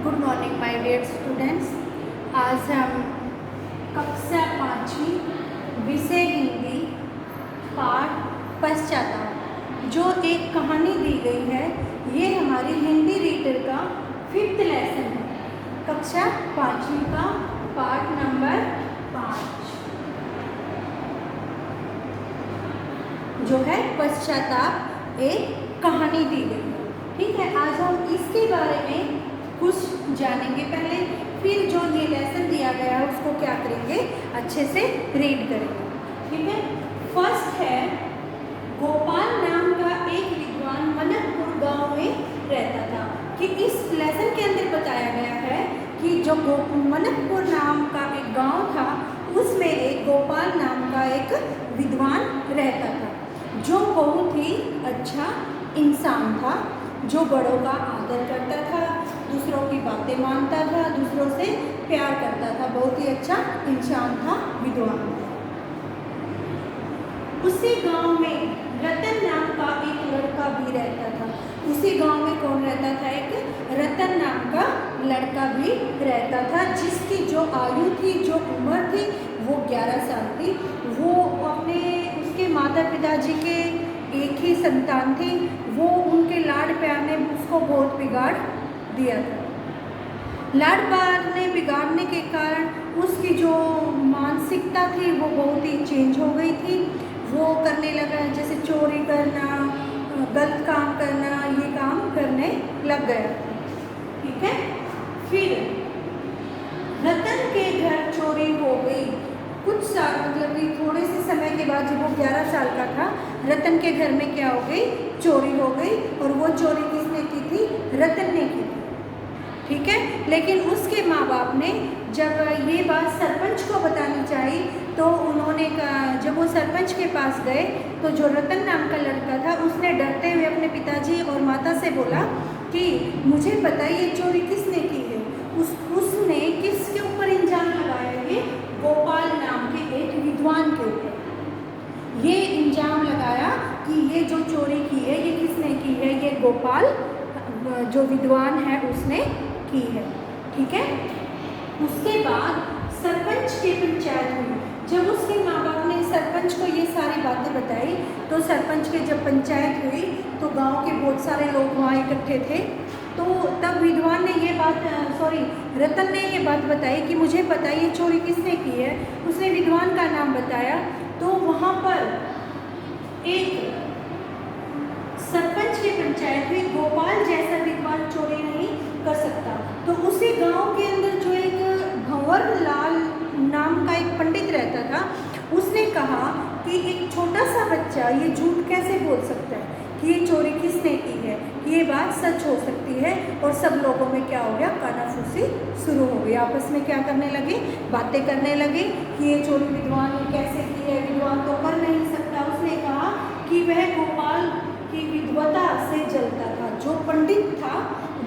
Good morning my dear students. आज हम कक्षा 5वीं विषय हिंदी पाठ पश्चाताप जो एक कहानी दी गई है, ये हमारी हिंदी रीडर का 5th लेसन है। कक्षा 5वीं का पाठ नंबर 5 जो है पश्चाताप, एक कहानी दी गई है। ठीक है, आज हम इसके बारे में कुछ जानेंगे पहले, फिर जो ये लेसन दिया गया है उसको क्या करेंगे, अच्छे से रीड करेंगे। ठीक है, फर्स्ट है गोपाल नाम का एक विद्वान मनकपुर गांव में रहता था। कि इस लेसन के अंदर बताया गया है कि जो मनकपुर नाम का एक गांव था, उसमें एक गोपाल नाम का एक विद्वान रहता था जो बहुत ही अच्छा इंसान था, जो बड़ों का आदर करता था, दूसरों की बातें मानता था, दूसरों से प्यार करता था, बहुत ही अच्छा इंसान था, विद्वान था। उसी गांव में रतन नाम का एक लड़का भी रहता था। उसी गांव में कौन रहता था? एक रतन नाम का लड़का भी रहता था, जिसकी जो आयु थी, जो उम्र थी, वो 11 साल थी। वो अपने उसके माता पिताजी के एक ही संतान थी। वो उनके लाड प्यार ने उसको बहुत बिगाड़ दिया था। लाड प्यार ने बिगाड़ने के कारण उसकी जो मानसिकता थी वो बहुत ही चेंज हो गई थी। वो करने लगा जैसे चोरी करना, गलत काम करना, ये काम करने लग गया। ठीक है, फिर रतन के घर चोरी हो गई। कुछ साल मतलब कि थोड़े से समय के बाद, जब वो 11 साल का था, रतन के घर में क्या हो गई? चोरी हो गई। और वो चोरी किसने की थी? रतन ने की थी। ठीक है, लेकिन उसके माँ बाप ने जब ये बात सरपंच को बतानी चाहिए, तो उन्होंने जब वो सरपंच के पास गए, तो जो रतन नाम का लड़का था, उसने डरते हुए अपने पिताजी और माता से बोला कि मुझे पता है ये चोरी किसने की है। उसने किसके ऊपर इल्जाम लगाया? ये गोपाल नाम के एक विद्वान के ऊपर ये इल्जाम लगाया कि ये जो चोरी की है, ये किसने की है? ये गोपाल जो विद्वान है उसने की है। ठीक है, उसके बाद सरपंच की पंचायत हुई। जब उसके माँ बाप ने सरपंच को ये सारी बातें बताई, तो सरपंच की जब पंचायत हुई तो गांव के बहुत सारे लोग वहाँ इकट्ठे थे। तो तब विद्वान ने ये बात रतन ने ये बात बताई कि मुझे पता है ये चोरी किसने की है। उसने विद्वान का नाम बताया। तो वहाँ पर एक सरपंच की पंचायत हुई। गोपाल जैसा विद्वान चोरी नहीं कर सकता। तो उसी गांव के अंदर जो एक भंवर लाल नाम का एक पंडित रहता था, उसने कहा कि एक छोटा सा बच्चा ये झूठ कैसे बोल सकता है कि ये चोरी किसने की है, कि ये बात सच हो सकती है। और सब लोगों में क्या हो गया? कानाफूसी शुरू हो गई। आपस में क्या करने लगे? बातें करने लगे कि ये चोरी विद्वान ने कैसे की है, विद्वान तो कर नहीं सकता। उसने कहा कि वह गोपाल की विद्वता से जलता था। जो पंडित था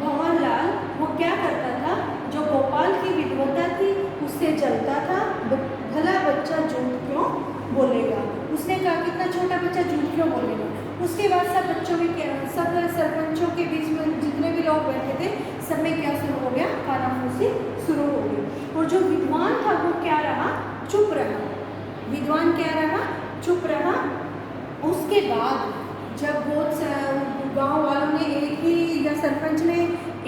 भंवरलाल, वो क्या करता था? जो गोपाल की विद्वता थी उससे जलता था। भला बच्चा झूठ क्यों बोलेगा? उसने कहा कितना छोटा बच्चा झूठ क्यों बोलेगा? उसके बाद सब बच्चों में क्या, सब सरपंचों के बीच में जितने भी लोग बैठे थे, सब में क्या शुरू हो गया? कानाफूसी शुरू हो गई। और जो विद्वान था वो क्या रहा? चुप रहा। विद्वान क्या रहा? चुप रहा। उसके बाद जब बहुत गांव वालों ने एक ही, या सरपंच ने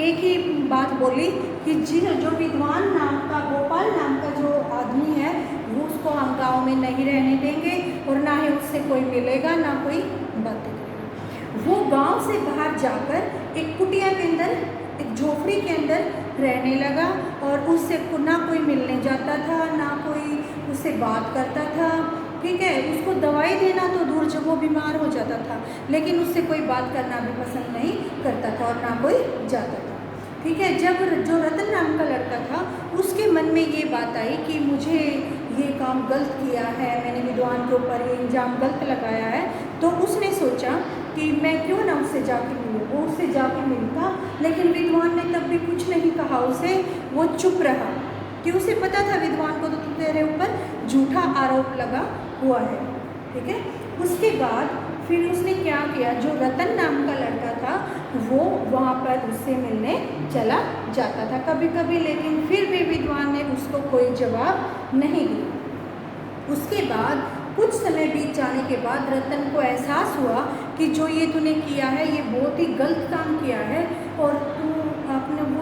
एक ही बात बोली कि जो विद्वान नाम का, गोपाल नाम का जो आदमी है, वो उसको हम गाँव में नहीं रहने देंगे और ना ही उससे कोई मिलेगा, ना कोई बातें करेगा। वो गांव से बाहर जाकर एक कुटिया के अंदर, एक झोपड़ी के अंदर रहने लगा। और उससे ना कोई मिलने जाता था, ना कोई उससे बात करता था। ठीक है, उसको दवाई देना तो दूर, जब वो बीमार हो जाता था, लेकिन उससे कोई बात करना भी पसंद नहीं करता था और ना कोई जाता था। ठीक है, जब जो रतन नाम का लड़का था, उसके मन में ये बात आई कि मुझे ये काम गलत किया है, मैंने विद्वान के ऊपर ये इल्ज़ाम गलत लगाया है। तो उसने सोचा कि मैं क्यों ना उससे जाके मिलूँ। वो उससे जाके मिलता, लेकिन विद्वान ने तब भी कुछ नहीं कहा उसे। वो चुप रहा कि उसे पता था विद्वान को तो तेरे ऊपर झूठा आरोप लगा हुआ है। ठीक है, उसके बाद फिर उसने क्या किया? जो रतन नाम का लड़का था वो वहाँ पर उससे मिलने चला जाता था कभी कभी, लेकिन फिर भी विद्वान ने उसको कोई जवाब नहीं दिया। उसके बाद कुछ समय बीत जाने के बाद रतन को एहसास हुआ कि जो ये तूने किया है ये बहुत ही गलत काम किया है, और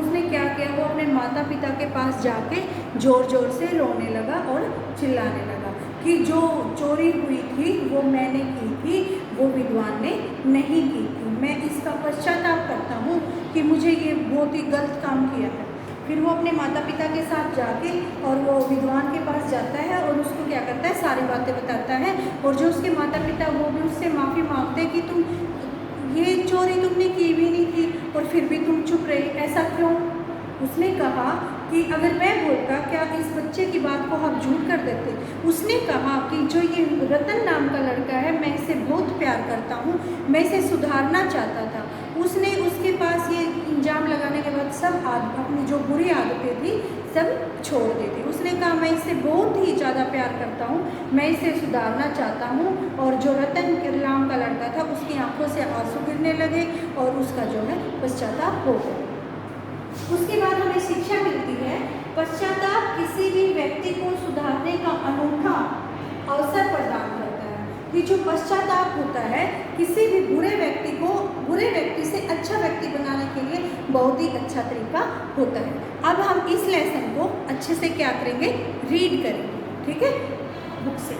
उसने क्या किया, वो अपने माता पिता के पास जाके ज़ोर ज़ोर से रोने लगा और चिल्लाने लगा कि जो चोरी हुई थी वो मैंने की थी, वो विद्वान ने नहीं की थी। मैं इसका पश्चाताप करता हूँ कि मुझे ये बहुत ही गलत काम किया है। फिर वो अपने माता पिता के साथ जाके और वो विद्वान के पास जाता है और उसको क्या करता है, सारी बातें बताता है। और जो उसके माता पिता वो भी उससे माफ़ी मांगते हैं कि तुम ये चोरी तुमने की भी नहीं थी और फिर भी तुम चुप रही, ऐसा क्यों? उसने कहा कि अगर मैं बोलता क्या इस बच्चे की बात को आप झूठ कर देते। उसने कहा कि जो ये रतन नाम का लड़का है मैं इसे बहुत प्यार करता हूँ, मैं इसे सुधारना चाहता था। उसने उसके पास ये इल्ज़ाम लगाने के बाद सब अपनी जो बुरी आदतें थी सब छोड़ दी थी। उसने कहा मैं इससे बहुत ही ज़्यादा प्यार करता हूँ, मैं इसे सुधारना चाहता हूँ। और जो रतन नाम का लड़का था उसकी आंखों से आंसू गिरने लगे और उसका जो है पश्चाताप हो गया। उसके बाद हमें शिक्षा मिलती है, पश्चाताप किसी भी व्यक्ति को सुधारने का अनूठा अवसर प्रदान करता है। कि जो पश्चाताप होता है किसी भी बुरे व्यक्ति से अच्छा व्यक्ति बनाने के लिए बहुत ही अच्छा तरीका होता है। अब हम इस लेसन को अच्छे से क्या करेंगे, रीड करेंगे, ठीक है, बुक से।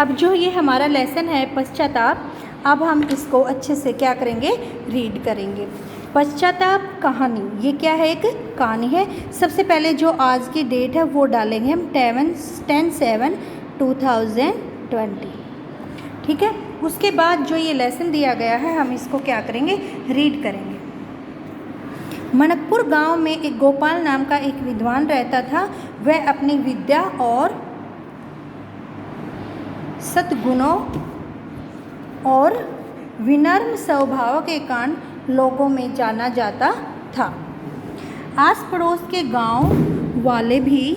अब जो ये हमारा लेसन है पश्चाताप, अब हम इसको अच्छे से क्या करेंगे, रीड करेंगे। पश्चाताप कहानी, ये क्या है, एक कहानी है। सबसे पहले जो आज की डेट है वो डालेंगे हम 10/7/2020, ठीक है। उसके बाद जो ये लेसन दिया गया है हम इसको क्या करेंगे, रीड करेंगे। मनकपुर गांव में एक गोपाल नाम का एक विद्वान रहता था। वह अपनी विद्या और सद्गुणों और विनम्र स्वभाव के कारण लोगों में जाना जाता था। आस पड़ोस के गांव वाले भी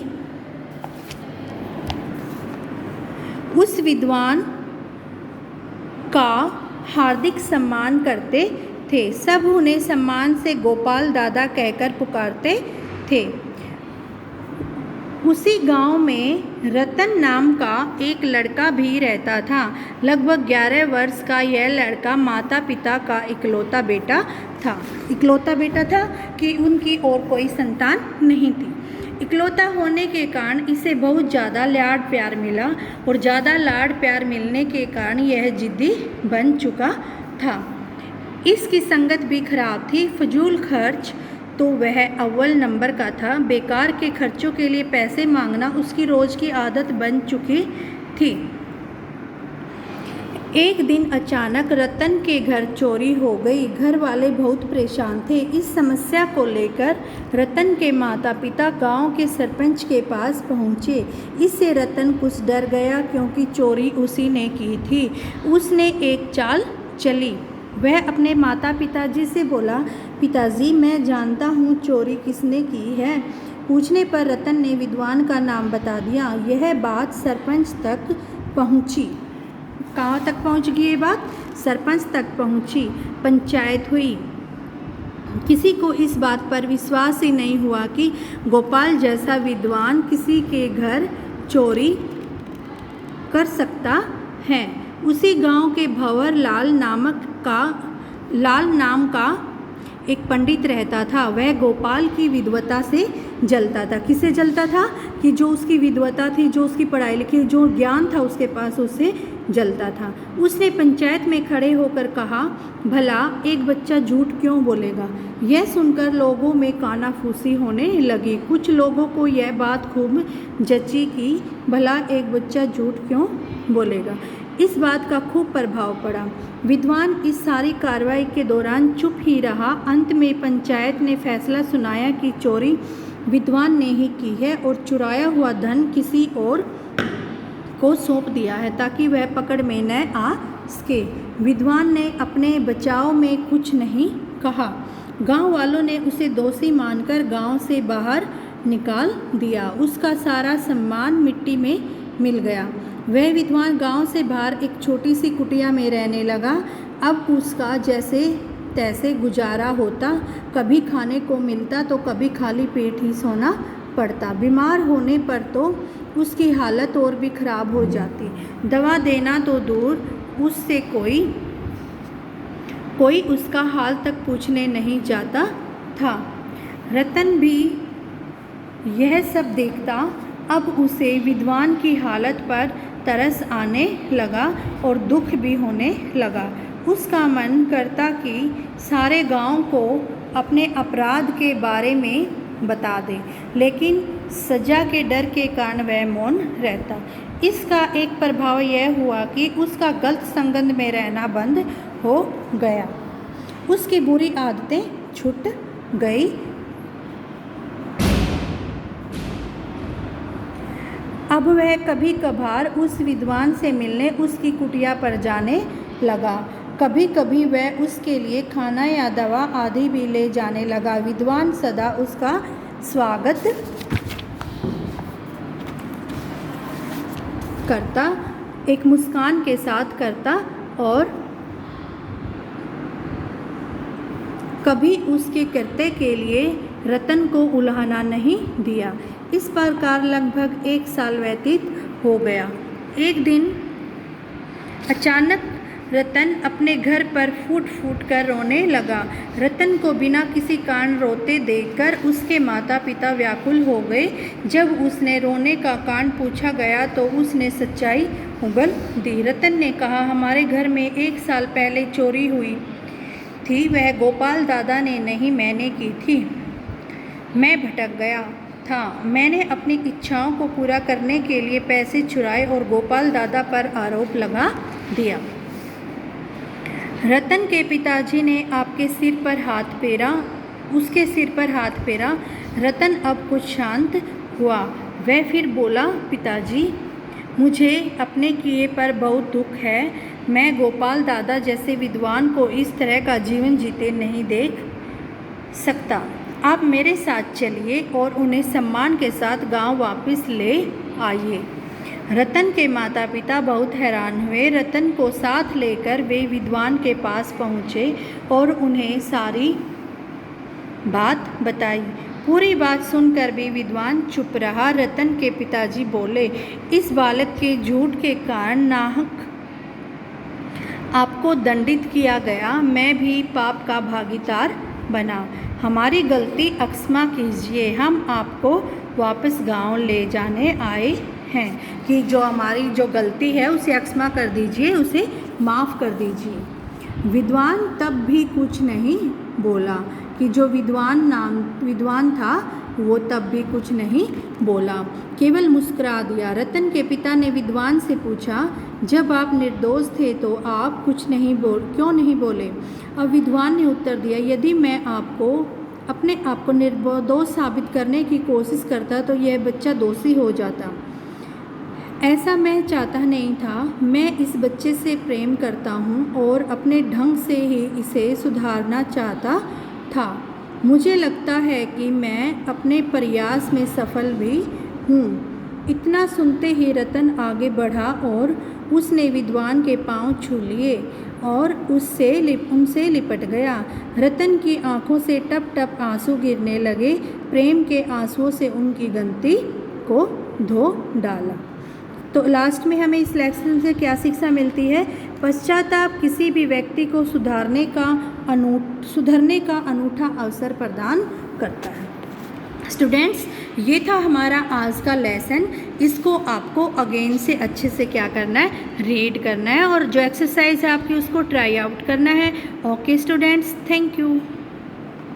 उस विद्वान का हार्दिक सम्मान करते थे। सब उन्हें सम्मान से गोपाल दादा कहकर पुकारते थे। उसी गांव में रतन नाम का एक लड़का भी रहता था। लगभग 11 वर्ष का यह लड़का माता पिता का इकलौता बेटा था कि उनकी और कोई संतान नहीं थी। इकलौता होने के कारण इसे बहुत ज़्यादा लाड प्यार मिला और ज़्यादा लाड प्यार मिलने के कारण यह जिद्दी बन चुका था। इसकी संगत भी खराब थी। फजूल खर्च तो वह अव्वल नंबर का था। बेकार के खर्चों के लिए पैसे मांगना उसकी रोज़ की आदत बन चुकी थी। एक दिन अचानक रतन के घर चोरी हो गई। घर वाले बहुत परेशान थे। इस समस्या को लेकर रतन के माता पिता गांव के सरपंच के पास पहुंचे। इससे रतन कुछ डर गया क्योंकि चोरी उसी ने की थी। उसने एक चाल चली। वह अपने माता पिताजी से बोला, पिताजी मैं जानता हूँ चोरी किसने की है। पूछने पर रतन ने विद्वान का नाम बता दिया। यह बात सरपंच तक पहुँची। कहाँ तक पहुँच गई ये बात? सरपंच तक पहुँची। पंचायत हुई। किसी को इस बात पर विश्वास ही नहीं हुआ कि गोपाल जैसा विद्वान किसी के घर चोरी कर सकता है। उसी गांव के भंवर लाल नाम का एक पंडित रहता था। वह गोपाल की विद्वता से जलता था। किससे जलता था? कि जो उसकी विद्वता थी, जो उसकी पढ़ाई लिखी, जो ज्ञान था उसके पास, उससे जलता था। उसने पंचायत में खड़े होकर कहा, भला एक बच्चा झूठ क्यों बोलेगा? यह सुनकर लोगों में कानाफूसी होने लगी। कुछ लोगों को यह बात खूब जची कि भला एक बच्चा झूठ क्यों बोलेगा। इस बात का खूब प्रभाव पड़ा। विद्वान इस सारी कार्रवाई के दौरान चुप ही रहा। अंत में पंचायत ने फैसला सुनाया कि चोरी विद्वान ने ही की है और चुराया हुआ धन किसी और को सौंप दिया है ताकि वह पकड़ में न आ सके। विद्वान ने अपने बचाव में कुछ नहीं कहा। गांव वालों ने उसे दोषी मानकर गांव से बाहर निकाल दिया। उसका सारा सम्मान मिट्टी में मिल गया। वह विद्वान गांव से बाहर एक छोटी सी कुटिया में रहने लगा। अब उसका जैसे तैसे गुजारा होता, कभी खाने को मिलता तो कभी खाली पेट ही सोना पड़ता। बीमार होने पर तो उसकी हालत और भी खराब हो जाती। दवा देना तो दूर, उससे कोई उसका हाल तक पूछने नहीं जाता था। रतन भी यह सब देखता। अब उसे विद्वान की हालत पर तरस आने लगा और दुख भी होने लगा। उसका मन करता कि सारे गांव को अपने अपराध के बारे में बता दे, लेकिन सजा के डर के कारण वह मौन रहता। इसका एक प्रभाव यह हुआ कि उसका गलत संगत में रहना बंद हो गया। उसकी बुरी आदतें छूट गई। अब वह कभी कभार उस विद्वान से मिलने उसकी कुटिया पर जाने लगा। कभी कभी वह उसके लिए खाना या दवा आदि भी ले जाने लगा। विद्वान सदा उसका स्वागत करता, एक मुस्कान के साथ करता और कभी उसके कृत्य के लिए रतन को उलाहना नहीं दिया। इस प्रकार लगभग 1 साल व्यतीत हो गया। एक दिन अचानक रतन अपने घर पर फूट फूट कर रोने लगा। रतन को बिना किसी कारण रोते देखकर उसके माता पिता व्याकुल हो गए। जब उसने रोने का कारण पूछा गया तो उसने सच्चाई उगल दी। रतन ने कहा, हमारे घर में 1 साल पहले चोरी हुई थी। वह गोपाल दादा ने नहीं, मैंने की थी। मैं भटक गया था। मैंने अपनी इच्छाओं को पूरा करने के लिए पैसे चुराए और गोपाल दादा पर आरोप लगा दिया। रतन के पिताजी ने आपके सिर पर हाथ फेरा, उसके सिर पर हाथ फेरा। रतन अब कुछ शांत हुआ। वह फिर बोला, पिताजी, मुझे अपने किए पर बहुत दुख है। मैं गोपाल दादा जैसे विद्वान को इस तरह का जीवन जीते नहीं देख सकता। आप मेरे साथ चलिए और उन्हें सम्मान के साथ गांव वापस ले आइए। रतन के माता पिता बहुत हैरान हुए। रतन को साथ लेकर वे विद्वान के पास पहुँचे और उन्हें सारी बात बताई। पूरी बात सुनकर भी विद्वान चुप रहा। रतन के पिताजी बोले, इस बालक के झूठ के कारण नाहक आपको दंडित किया गया। मैं भी पाप का भागीदार बना। हमारी गलती क्षमा कीजिए। हम आपको वापस गांव ले जाने आए हैं कि जो हमारी जो गलती है उसे क्षमा कर दीजिए, उसे माफ़ कर दीजिए। विद्वान तब भी कुछ नहीं बोला कि जो विद्वान था वो तब भी कुछ नहीं बोला, केवल मुस्कुरा दिया। रतन के पिता ने विद्वान से पूछा, जब आप निर्दोष थे तो आप कुछ क्यों नहीं बोले? अब विद्वान ने उत्तर दिया, यदि मैं अपने आप को निर्दोष साबित करने की कोशिश करता तो यह बच्चा दोषी हो जाता। ऐसा मैं चाहता नहीं था। मैं इस बच्चे से प्रेम करता हूँ और अपने ढंग से ही इसे सुधारना चाहता था। मुझे लगता है कि मैं अपने प्रयास में सफल भी हूँ। इतना सुनते ही रतन आगे बढ़ा और उसने विद्वान के पांव छू लिए और उनसे लिपट गया। रतन की आंखों से टप टप आंसू गिरने लगे। प्रेम के आंसुओं से उनकी गलती को धो डाला। तो लास्ट में हमें इस लेक्चर से क्या शिक्षा मिलती है? पश्चाताप किसी भी व्यक्ति को सुधरने का अनूठा अवसर प्रदान करता है। स्टूडेंट्स, ये था हमारा आज का लेसन। इसको आपको अगेन से अच्छे से क्या करना है? रीड करना है और जो एक्सरसाइज है आपकी उसको ट्राई आउट करना है। Okay students, thank you.